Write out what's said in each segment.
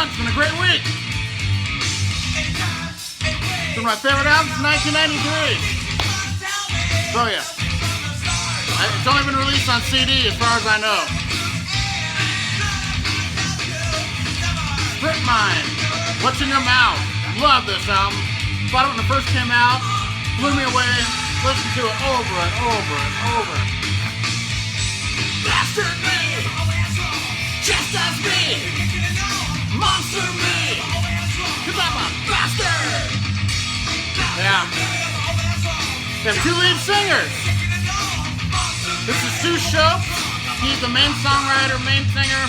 everyone. It's been a great week. It's one of my favorite albums from 1993. So yeah. It's only been released on CD as far as I know. Strip Mine. What's in Your Mouth? Love this album. Bought it when it first came out. Blew me away. Listened to it over and over and over. Bastard me! Just as me! Monster me! Cause I'm a bastard! Yeah. They have two lead singers. This is Stu Shopes. He's the main songwriter, main singer.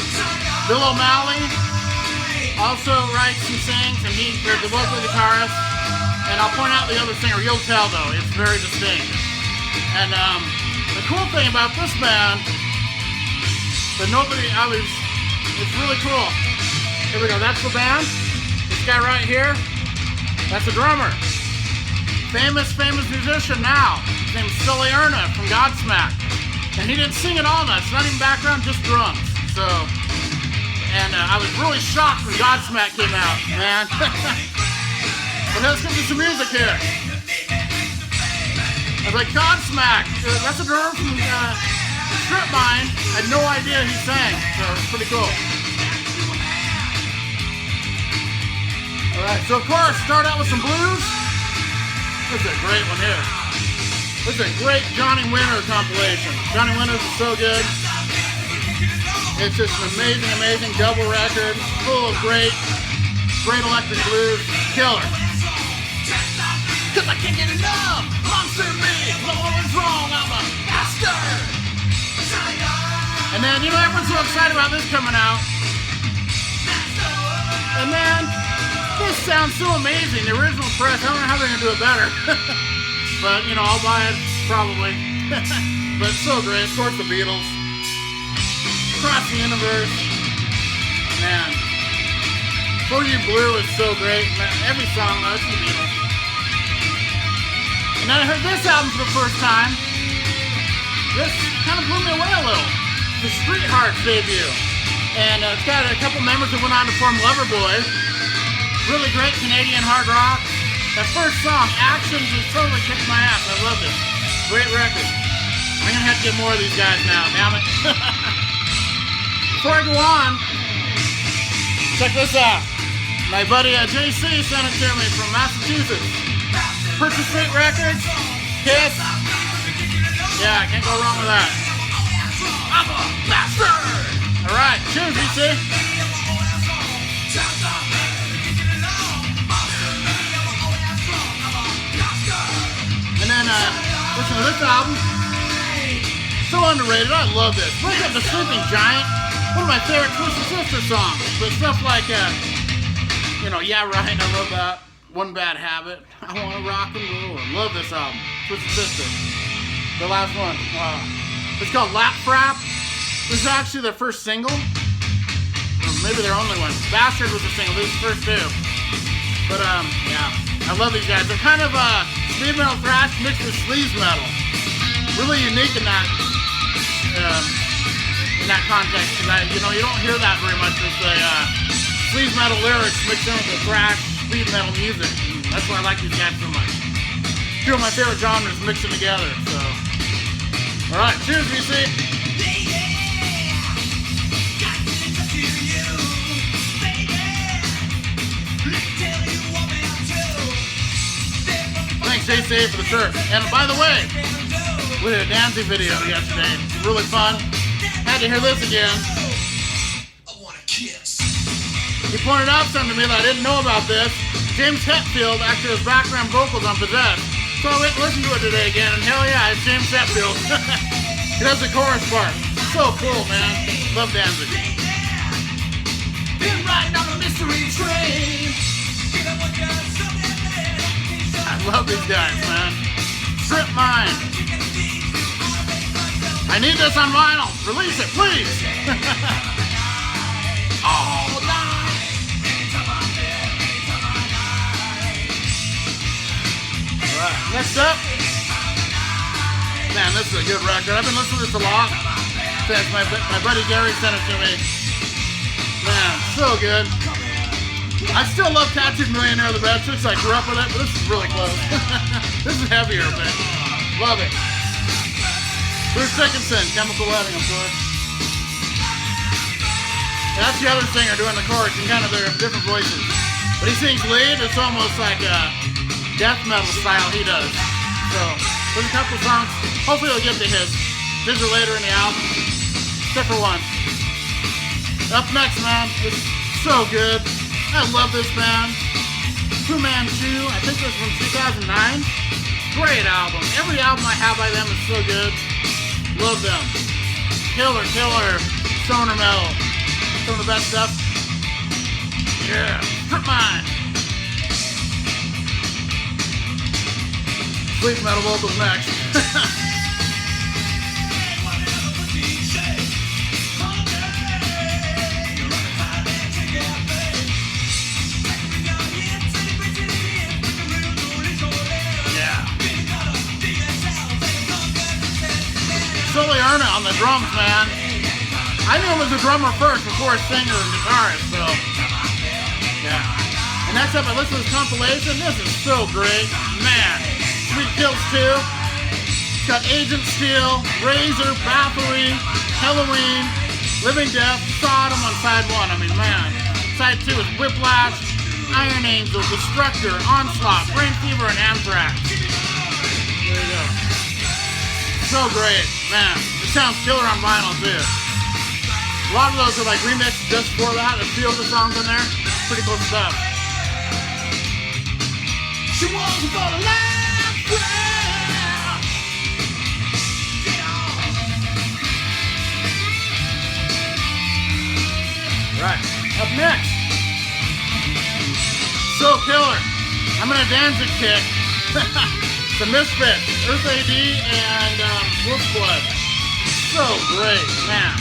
Bill O'Malley also writes and sings, and they're both the guitarists. And I'll point out the other singer. You'll tell though, it's very distinct. And the cool thing about this band, it's really cool. Here we go. That's the band. This guy right here, that's the drummer. Famous musician now. His name's Sully Erna from Godsmack. And he didn't sing at all nuts, not even background, just drums. So, and I was really shocked when Godsmack came out, man. But let's get to some music here. I was like, Godsmack, that's a drummer from Strip Mine. I had no idea he sang, so it's pretty cool. Alright, so of course, start out with some blues. This is a great one here. This is a great Johnny Winter compilation. Johnny Winters is so good. It's just an amazing double record, full of great electric blues. Killer. Cause I can't get enough. Monster me. No one's wrong. I'm a bastard. And then, everyone's so excited about this coming out. And then, this sounds so amazing. The original press, I don't know how they're going to do it better. But, I'll buy it, probably. But it's so great. Of course, the Beatles. Across the Universe. Man. For You Blue is so great. Man, every song, though, it's the Beatles. And then I heard this album for the first time. This kind of blew me away a little. The Street Hearts debut. And it's got a couple members that went on to form Loverboy. Really great Canadian hard rock. That first song, Actions, is totally kicked my ass. I love it. Great record. I'm going to have to get more of these guys now, damn it. Before I go on, check this out. My buddy JC sent it to me from Massachusetts. Purchase Street Records, Kiss. Yeah, I can't go wrong with that. I'm a bastard! Alright, cheers, JC. And then, listen to this album. So underrated, I love this. Break Up the Sleeping Giant. One of my favorite Twisted Sister songs. But stuff like, Yeah Right, I love that. One Bad Habit. I Wanna Rock and Roll. I love this album. Twisted Sister. The last one. It's called Lap Frap. This is actually their first single. Or maybe their only one. Bastard was the single. This is the first two. But, yeah. I love these guys. They're kind of, speed metal thrash mixed with sleaze metal. Really unique in that context. Because you don't hear that very much with the sleaze metal lyrics mixed in with the thrash speed metal music. That's why I like these guys so much. Two of my favorite genres mixing together. So, all right, cheers, VC. Thanks, JC, for the shirt. And by the way, we did a dancing video yesterday. Really fun. Had to hear this again. He pointed out something to me that I didn't know about this. James Hetfield actually has background vocals on Possessed. So I went and listened to it today again, and hell yeah, it's James Hetfield. He does the chorus part. So cool, man. Love dancing. Been riding on a mystery train. I love these guys, man. Strip Mine. I need this on vinyl. Release it, please. All night. All right, next up. Man, this is a good record. I've been listening to this a lot since my buddy Gary sent it to me. Man, so good. I still love Tattooed Millionaire of the Red Chicks. I grew up with it, but this is really close. This is heavier, but love it. Bruce Dickinson, Chemical Wedding, of course. And that's the other singer doing the chorus, and kind of their different voices. But he sings lead. It's almost like a death metal style he does. So there's a couple songs. Hopefully he'll get to his. These are later in the album, except for one. Up next, man, it's so good. I love this band. Fu Manchu, I think this was from 2009. Great album. Every album I have by them is so good. Love them. Killer, stoner metal. Some of the best stuff. Yeah, Strip Mine. Sleep metal vocals next. Sully Erna on the drums, man. I knew him as a drummer first before a singer and guitarist, so yeah. And next up I listened to this compilation. This is so great. Man, Sweet Kills 2. It's got Agent Steel, Razor, Bathory, Halloween, Living Death, Sodom on side 1. I mean, man. Side 2 is Whiplash, Iron Angel, Destructor, Onslaught, Brain Fever, and Anthrax. There you go. So great, man. It sounds killer on vinyl too. A lot of those are like remixed just for that. A few of the songs in there, pretty cool stuff. She wants for the last prayer. Right, up next. So killer. I'm gonna dance a kick. The Misfits, Earth AD, and Wolf Blood. So great, man.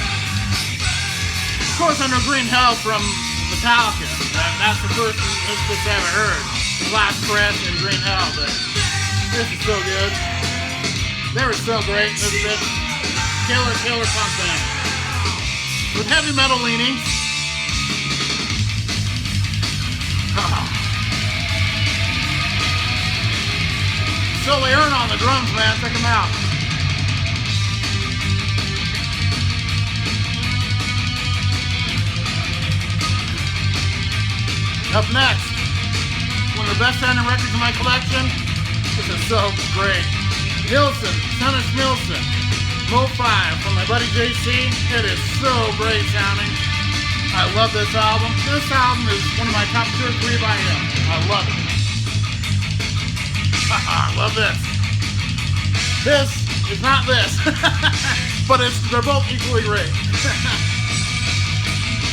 Of course, I know Green Hell from Metallica. That's the first Misfits I ever heard. Last Breath and Green Hell, but this is so good. They were so great, Misfits. Killer punk band. With heavy metal leanings. Sully Erna on the drums, man. Check him out. Up next, one of the best sounding records in my collection. This is so great. Nilsson, Dennis Nilsson, Mo 5 from my buddy JC. It is so great sounding. I love this album. This album is one of my top 2 or 3 by him. I love it. I love this. This is not this, but they're both equally great.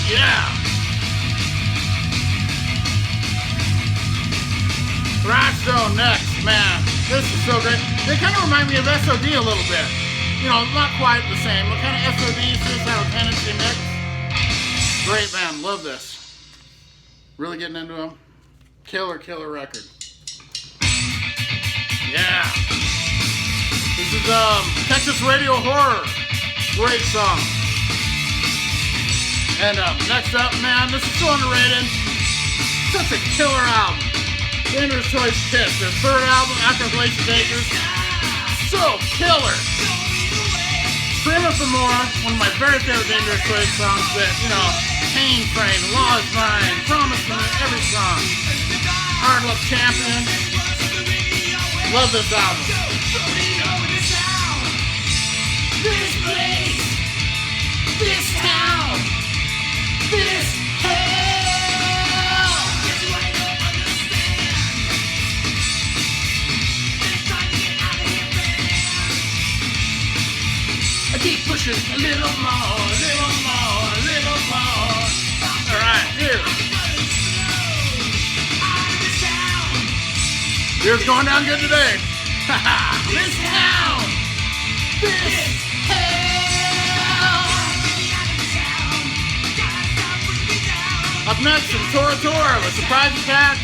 Yeah. Thrashstone next, man. This is so great. They kind of remind me of SOD a little bit. You know, not quite the same, but kind of SOD, Suicidal Tendency mix. Great band. Love this. Really getting into them. Killer record. Yeah. This is Texas Radio Horror. Great song. And next up, man, this is so underrated. Such a killer album. Dangerous Choice Kiss, their 3rd album after Glacier Acres. So killer. Screaming for More, one of my very favorite Dangerous Choice songs that, you know, Pain Train, Law is Mine, Promise Me, every song. Hard Luck Champion. Love this album. This place, this town, this hell. I keep pushing a little more, a little more, a little more. All right, here. Beer's going down good today. This town, this hell. Up next from Tora Tora with Surprise Attack.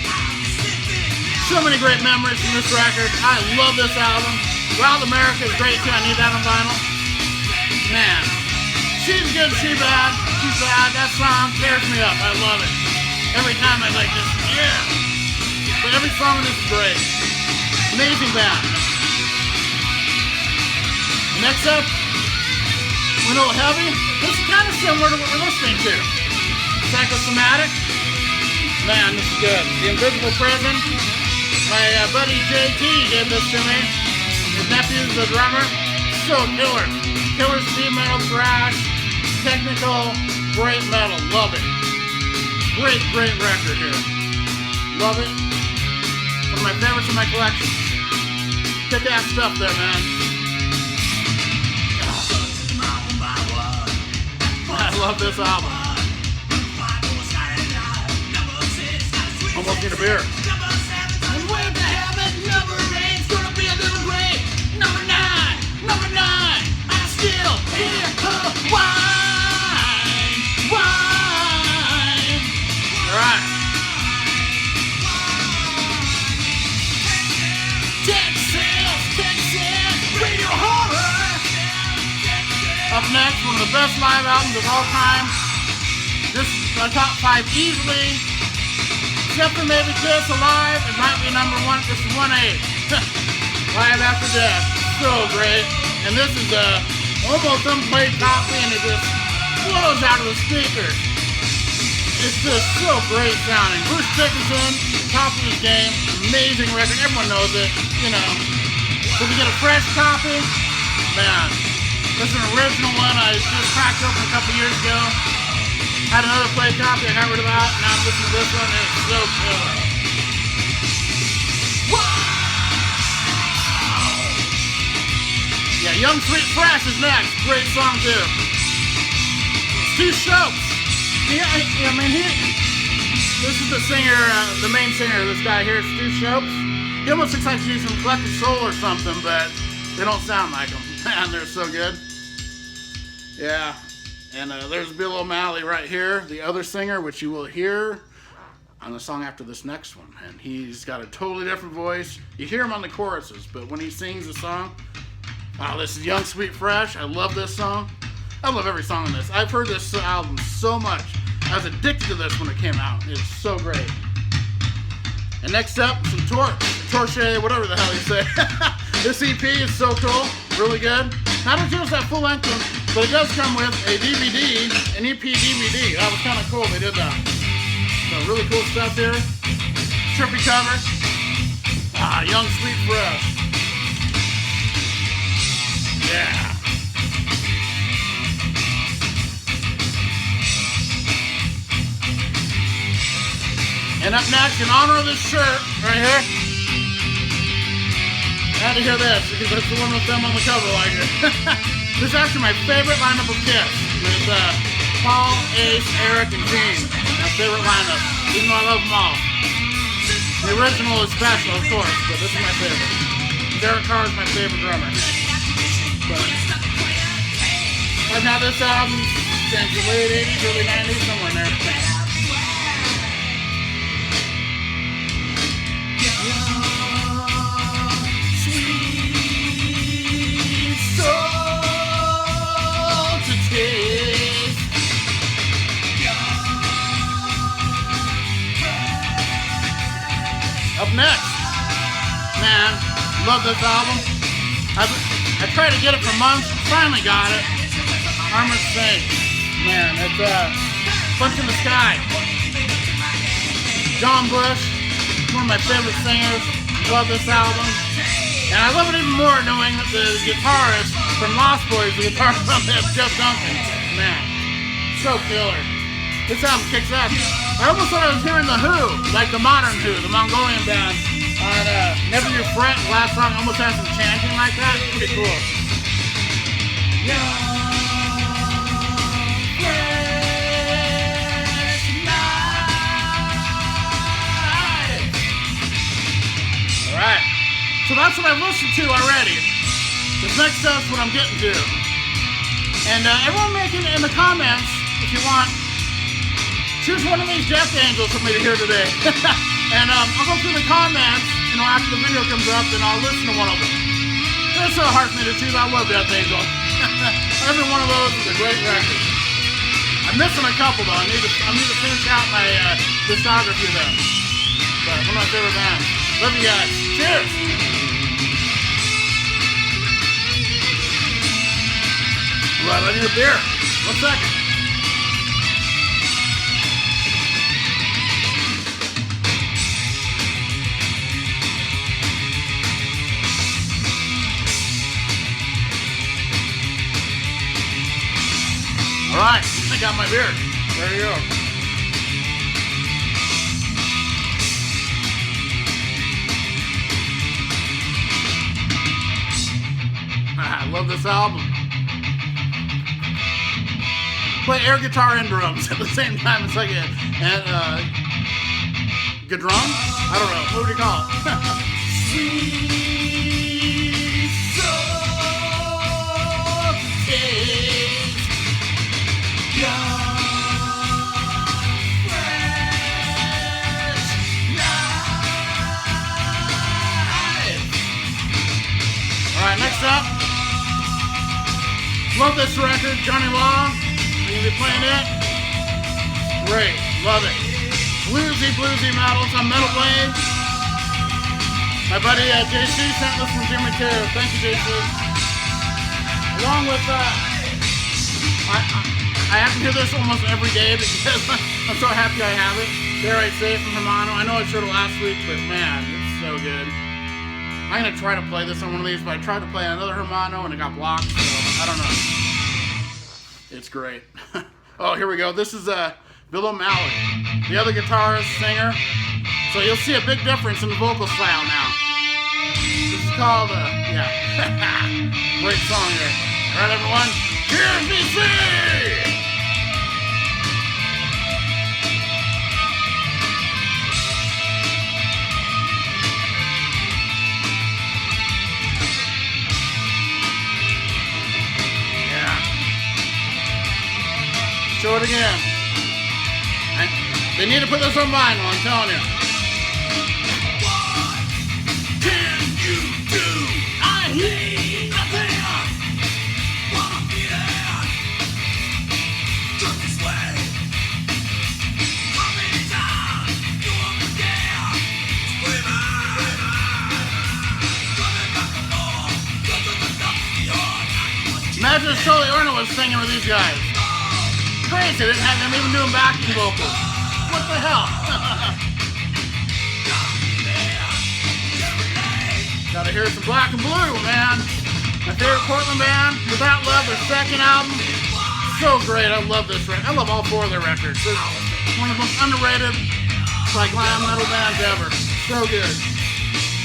So many great memories from this record. I love this album. Wild America is great too. I need that on vinyl. Man, she's good, she's bad. She's bad. That song tears me up. I love it. Every time I like this, yeah. But every song in this is great. Amazing band. Next up, we're a little heavy. This is kind of similar to what we're listening to. Psychosomatic. Man, this is good. The Invisible Prison. My buddy JT gave this to me. His nephew's the drummer. So killer. Killer speed metal, thrash, technical, great metal. Love it. Great, great record here. Love it. One of my favorites in my collection. Kick-ass stuff there, man. I love this album. Almost need a beer. And wait to heaven, number 8's gonna be a little great. Number 9, I still hear her whine. All right. Texas, Radio Horror. Up next, one of the best live albums of all time. This is my top 5 easily. Except for maybe Kiss Alive, it might be number 1. This is 1A. Live After Death. So great. And this is almost unplayed copy, and it just blows out of the speakers. It's just so great sounding. Bruce Dickinson, top of his game. Amazing record. Everyone knows it. You know. If you get a fresh copy, man. This is an original one I just cracked open a couple years ago. Had another play copy, I got rid of that. Now I'm listening to this one, and it's so killer. Yeah, Young Sweet Fresh is next. Great song too. Stu Shopes. This is the singer, the main singer of this guy here, Stu Shopes. He almost looks like he's from Collective Soul or something, but they don't sound like him. Man, they're so good. Yeah. And there's Bill O'Malley right here, the other singer, which you will hear on the song after this next one. And he's got a totally different voice. You hear him on the choruses, but when he sings the song, wow, this is Young Sweet Fresh. I love this song. I love every song on this. I've heard this album so much. I was addicted to this when it came out. It's so great. And next up, some Torche, whatever the hell you say. This EP is so cool, really good. Not just that full length one, but it does come with a DVD, an EP DVD. That was kind of cool, they did that. So really cool stuff here. Trippy cover. Young Sweet Fresh. Yeah. And up next, in honor of this shirt, right here, I had to hear this, because that's the one with them on the cover like it. This is actually my favorite lineup of Kiss, with Paul, Ace, Eric, and Gene. My favorite lineup, even though I love them all. The original is special, of course, but this is my favorite. Derek Carr is my favorite drummer. But I've had this album since the late 80s, early 90s, somewhere in there. Up next, man, love this album. I tried to get it for months, finally got it. Armored Saints, man, it's Punch in the Sky. John Bush, one of my favorite singers. Love this album, and I love it even more knowing that the guitarist from Lost Boys, the guitarist from this, Jeff Duncan, man, so killer. This album kicks ass. I almost thought I was hearing The Who, like the modern Who, the Mongolian band, on Never You Fret. The last song almost has some chanting like that. It's pretty cool. Alright, so that's what I've listened to already. This next stuff's what I'm getting to. And everyone make it in the comments if you want. Choose one of these Death Angels for me to hear today. And I'll go through the comments, after the video comes up, and I'll listen to one of them. It's so hard for me to choose. I love Death Angel. Every one of those is a great record. I Missing a couple though. I need to finish out my discography though. But one of my favorite bands. Love you guys. Cheers. Right, I need a beer. 1 second. All right, I got my beer. There you go. I love this album. Play air guitar and drums at the same time. It's like a drum? I don't know. What would you call it? Sweet soul taste, young, fresh life. All right, next up. Love this record, Johnny Law. I'm gonna be playing it. Great, love it. Bluesy metal, some metal blade. My buddy JC sent this from Jimmy too. Thank you, JC. Along with I have to hear this almost every day because I'm so happy I have it. Dare I say it from Hermano. I know I showed it last week, but man, it's so good. I'm gonna try to play this on one of these, but I tried to play another Hermano and it got blocked, so I don't know. It's great. Oh, here we go. This is Bill O'Malley, the other guitarist, singer. So you'll see a big difference in the vocal style now. This is called, yeah. Great song here. All right, everyone. Cheers, BC! Show it again. They need to put this on vinyl, I'm telling you. What can you do? I need nothing. Wanna be there. Just this way. Coming down. You want me there. Imagine if Sully Orno was singing with these guys. Crazy, they didn't have them even doing backing vocals. What the hell? Gotta hear some Black and Blue, man. My favorite Portland band, Without Love, their second album. So great, I love this record. I love all four of their records. They're one of the most underrated, like, glam metal bands ever. So good.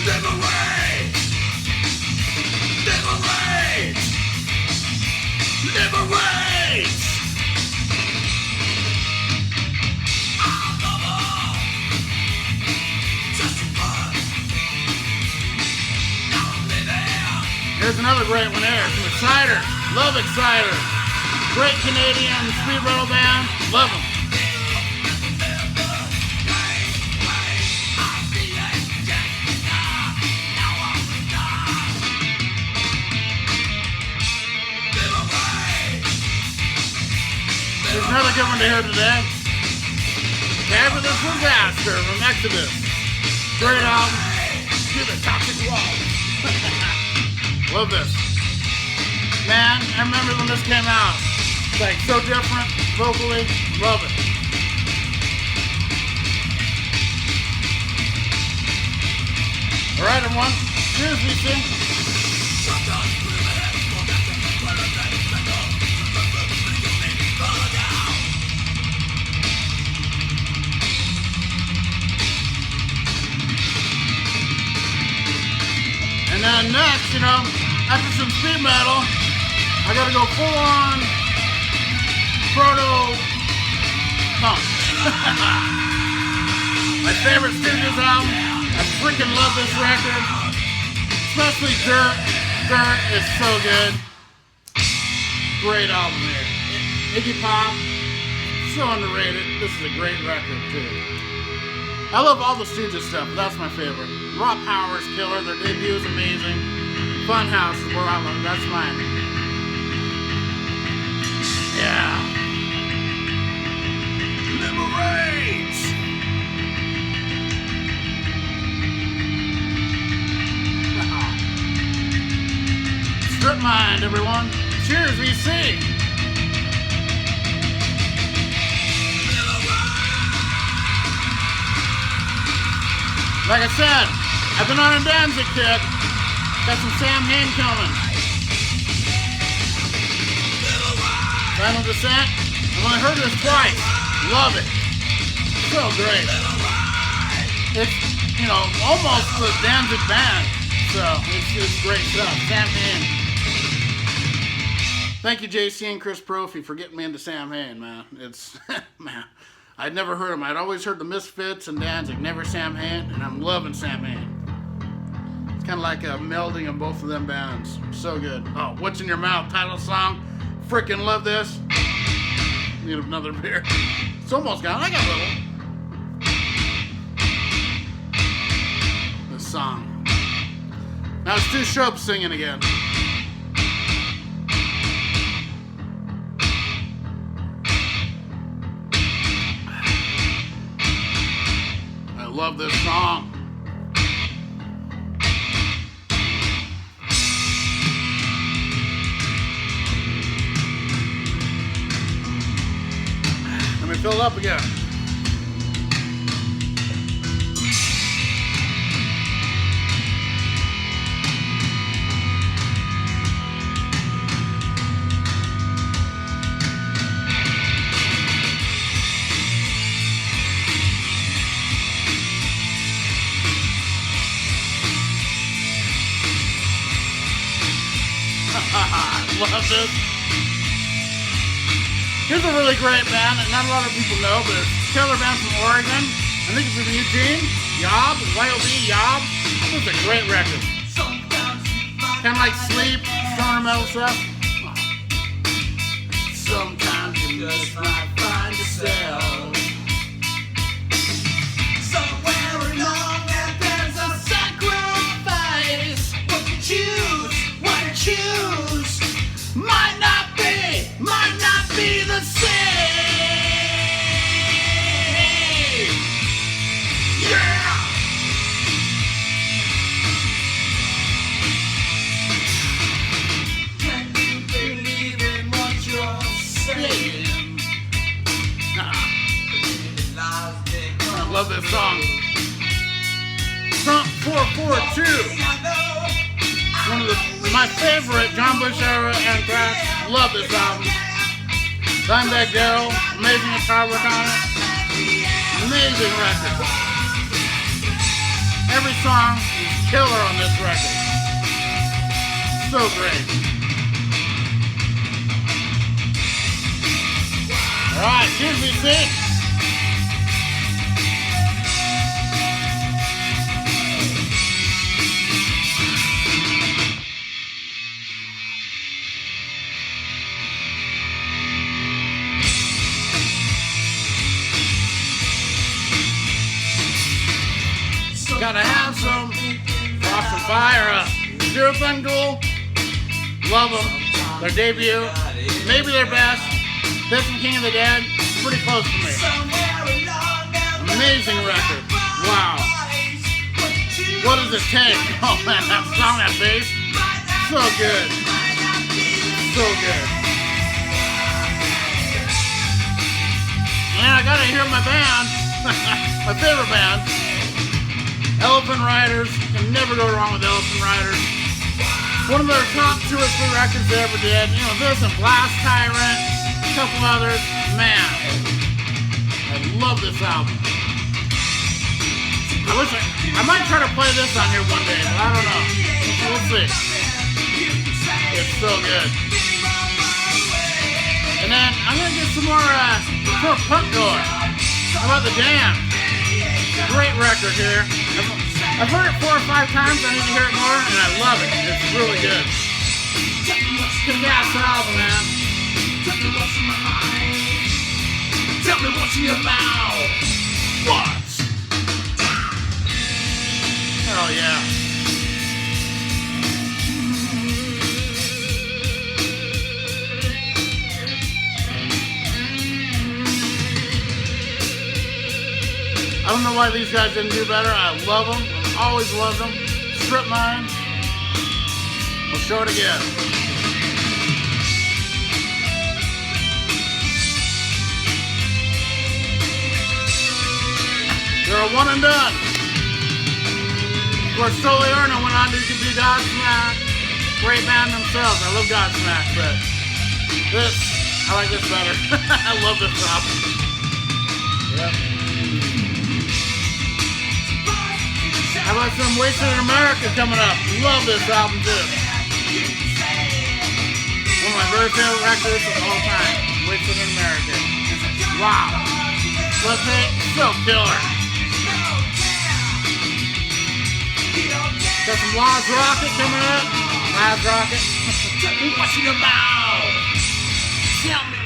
Liberate! Liberate! Liberate! Here's another great one here from Exciter. Love Exciter. Great Canadian speed metal band. Love them. There's another good one to hear today. Fabulous Disaster from Exodus. Great album. To the toxic wall. Love this. Man, I remember when this came out. It's like so different, vocally. Love it. Alright, everyone. Cheers, VC. And then next, you know, after some speed metal, I gotta go full on proto punk. My favorite Stooges album. I freaking love this record. Especially Dirt. Dirt is so good. Great album here. Iggy Pop, so underrated. This is a great record too. I love all the Stooges stuff, but that's my favorite. Raw Power's killer. Their debut is amazing. Funhouse is where I love. That's mine. Yeah. liberate. Strip mind, everyone. Cheers, VC. Like I said, I've been on a Danzig kick. Got some Sam Hain coming. Final Descent. I've only heard this twice. Love it. So great. It's, you know, almost the Danzig band. So it's great stuff. Sam Hain. Thank you, JC and Chris Prophy, for getting me into Sam Hain, man. It's, man, I'd never heard him. I'd always heard the Misfits and Danzig, never Sam Hain, and I'm loving Sam Hain. It's kind of like a melding of both of them bands. So good. Oh, What's in Your Mouth, title song. Freaking love this. Need another beer. It's almost gone. I got a little. This song. Now it's Stu Shope singing again. I love this song. Let me fill it up again. Love this. Here's a really great band that not a lot of people know, but it's a killer band from Oregon. I think it's from Eugene. Yob, YOB, Yob. This is a great record. Kind of like Sleep, stoner metal stuff. Sometimes you just might find yourself somewhere along that there's a sacrifice. What you choose, what you choose might not be the same. Yeah. Can you believe in what you're saying? I love this song. Trump 442. One of my favorite John Bush era Anthrax. Love this album. Dimebag Darrell, amazing guitar work on it. Amazing record. Every song is killer on this record. So great. Alright, cheers, VC. Gotta have some Frost and Fire. Zero Fun Ghoul. Love them. Their debut. Maybe their best. This and King of the Dead. Pretty close to me. Amazing record. Wow. What does it take? Oh man, that song, that bass. So good. So good. And I gotta hear my band. My favorite band. Elephant Riders, can never go wrong with Elephant Riders. One of their top 2 or 3 records they ever did. You know, this and Blast Tyrant, a couple others. Man, I love this album. I might try to play this on here one day, but I don't know. We'll see. It's so good. And then I'm gonna get some more punk going. How about The Damned? Great record here. I've heard it 4 or 5 times. I need to hear it more, and I love it. It's really good. Kick-ass album, man. Tell me what's in your mouth. What? Hell yeah. I don't know why these guys didn't do better. I love them. Always loved them. Strip mine. We'll show it again. They're a one and done. Of course, Solely Arno went on to do Godsmack. Great band themselves. I love Godsmack, but this, I like this better. I love this album. Yep. How about some Wasted in America coming up? Love this album too. One of my very favorite records of all time. Wasted in America. Wow. Let's say so killer. Got some Laz Rocket coming up. Laz Rocket. What's in your mouth? Tell me.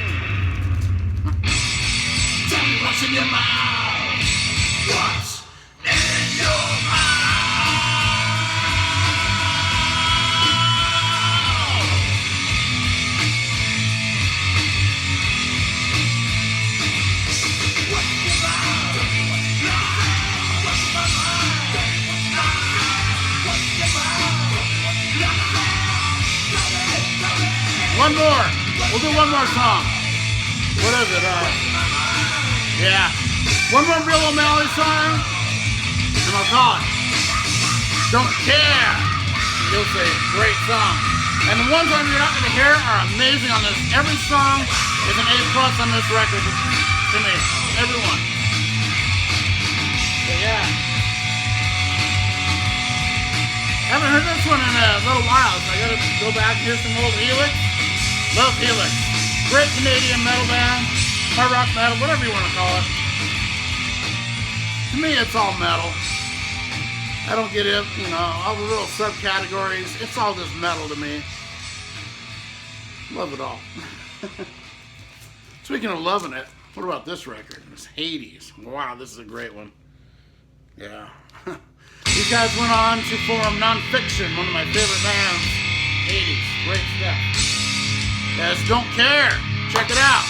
Tell me what's in your mouth. What's in your mouth? One more. We'll do one more song. What is it? Yeah. One more Bill O'Malley song, and I'll call it Don't Care. You'll say, great song. And the ones you're not going to hear are amazing on this. Every song is an A+ on this record to me. Every one. But yeah. Haven't heard this one in a little while, so I got to go back and hear some old Helix. Love Helix. Great Canadian metal band, hard rock metal, whatever you want to call it. To me, it's all metal. I don't get it, you know, all the little subcategories. It's all just metal to me. Love it all. Speaking of loving it, what about this record? It's Hades. Wow, this is a great one. Yeah. These guys went on to form Nonfiction, one of my favorite bands. Hades. Great stuff. Yes, Don't Care. Check it out.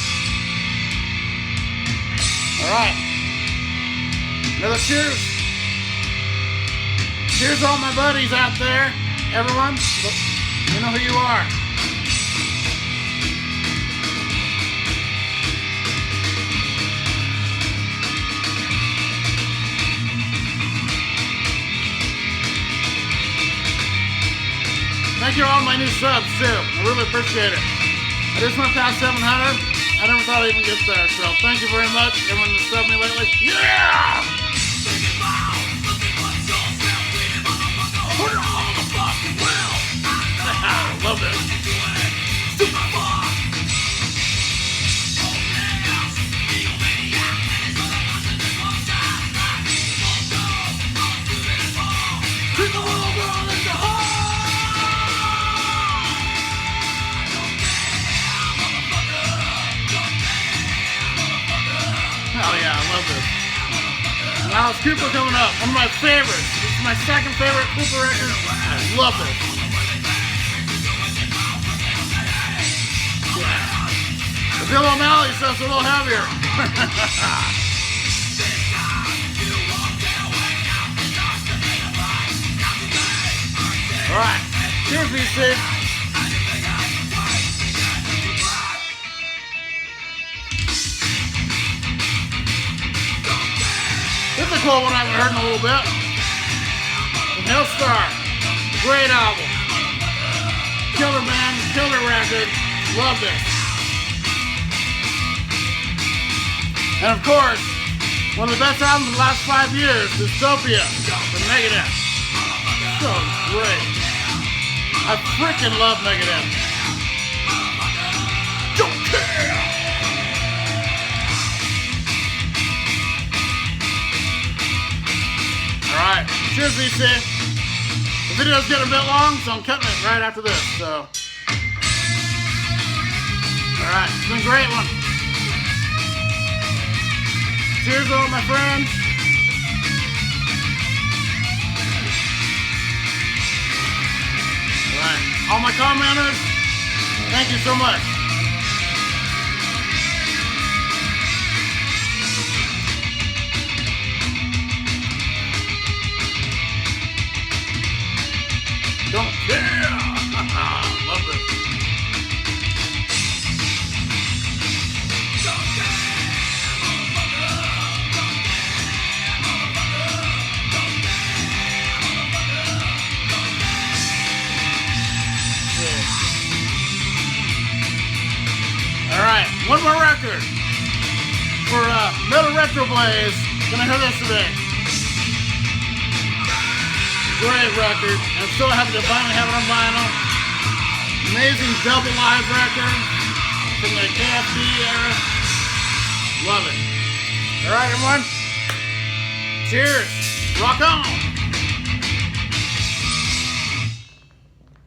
All right. Another cheers. Cheers all my buddies out there. Everyone, you know who you are. Thank you to all my new subs too. I really appreciate it. I just went past 700. I never thought I'd even get there. So thank you very much. Everyone that's subbed me lately. Yeah! Love this. Oh yeah, I love this. And Alice Cooper coming up, one of my favorites. This is my second favorite Cooper record. I love this. Yeah. The Bill O'Malley stuff's a little heavier. All right, cheers, VC. This is a cool one I haven't heard in a little bit. From Hellstar. Great album. Killer band, killer record. Love this. And of course, one of the best albums of the last 5 years, Dystopia from Megadeth. So great. I freaking love Megadeth. Don't care. Alright, cheers VC. The video's getting a bit long, so I'm cutting it right after this, so. Alright, it's been a great one. Cheers all my friends. Alright, all my commenters, thank you so much. Don't care. Love this. All right, one more record for Metal Retro Blaze. Gonna hear this today. Great record. I'm so happy to finally have it on vinyl. Amazing double live record from the KFB era. Love it. All right, everyone. Cheers. Rock on.